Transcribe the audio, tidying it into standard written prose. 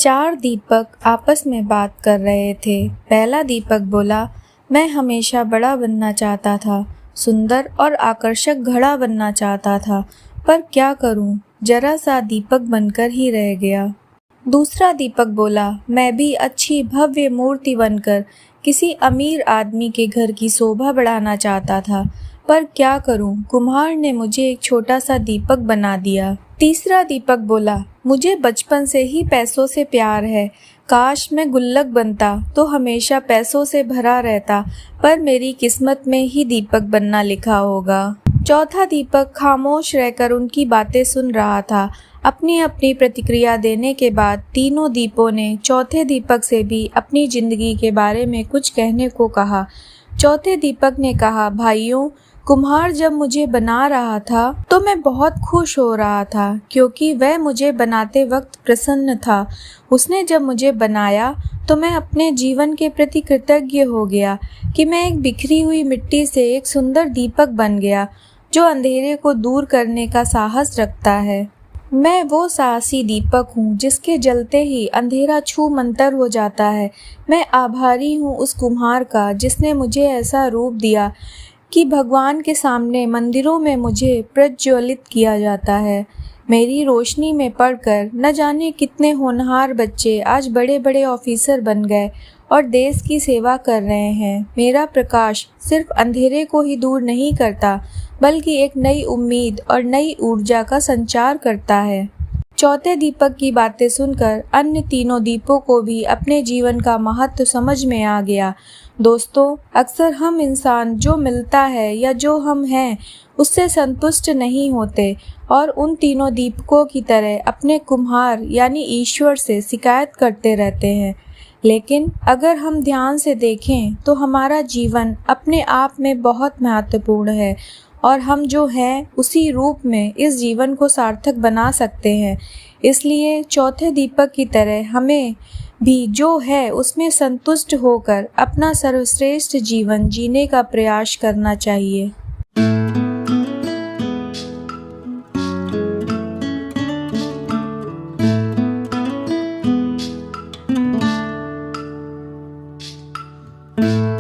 चार दीपक आपस में बात कर रहे थे। पहला दीपक बोला, मैं हमेशा बड़ा बनना चाहता था, सुंदर और आकर्षक घड़ा बनना चाहता था, पर क्या करूं, जरा सा दीपक बनकर ही रह गया। दूसरा दीपक बोला, मैं भी अच्छी भव्य मूर्ति बनकर किसी अमीर आदमी के घर की शोभा बढ़ाना चाहता था, पर क्या करूं, कुम्हार ने मुझे एक छोटा सा दीपक बना दिया। तीसरा दीपक बोला, मुझे बचपन से ही पैसों से प्यार है, काश मैं गुल्लक बनता तो हमेशा पैसों से भरा रहता, पर मेरी किस्मत में ही दीपक बनना लिखा होगा। चौथा दीपक खामोश रहकर उनकी बातें सुन रहा था। अपनी अपनी प्रतिक्रिया देने के बाद तीनों दीपों ने चौथे दीपक से भी अपनी जिंदगी के बारे में कुछ कहने को कहा। चौथे दीपक ने कहा, भाइयों, कुम्हार जब मुझे बना रहा था तो मैं बहुत खुश हो रहा था, क्योंकि वह मुझे बनाते वक्त प्रसन्न था। उसने जब मुझे बनाया तो मैं अपने जीवन के प्रति कृतज्ञ हो गया कि मैं एक बिखरी हुई मिट्टी से एक सुंदर दीपक बन गया जो अंधेरे को दूर करने का साहस रखता है। मैं वो साहसी दीपक हूँ जिसके जलते ही अंधेरा छू मंतर हो जाता है। मैं आभारी हूँ उस कुम्हार का जिसने मुझे ऐसा रूप दिया कि भगवान के सामने मंदिरों में मुझे प्रज्वलित किया जाता है। मेरी रोशनी में पढ़कर न जाने कितने होनहार बच्चे आज बड़े बड़े ऑफिसर बन गए और देश की सेवा कर रहे हैं। मेरा प्रकाश सिर्फ अंधेरे को ही दूर नहीं करता, बल्कि एक नई उम्मीद और नई ऊर्जा का संचार करता है। चौथे दीपक की बातें सुनकर अन्य तीनों दीपों को भी अपने जीवन का महत्व समझ में आ गया। दोस्तों, अक्सर हम इंसान जो मिलता है या जो हम हैं उससे संतुष्ट नहीं होते और उन तीनों दीपकों की तरह अपने कुम्हार यानी ईश्वर से शिकायत करते रहते हैं। लेकिन अगर हम ध्यान से देखें तो हमारा जीवन अपने आप में बहुत महत्वपूर्ण है और हम जो हैं उसी रूप में इस जीवन को सार्थक बना सकते हैं। इसलिए चौथे दीपक की तरह हमें भी जो है उसमें संतुष्ट होकर अपना सर्वश्रेष्ठ जीवन जीने का प्रयास करना चाहिए।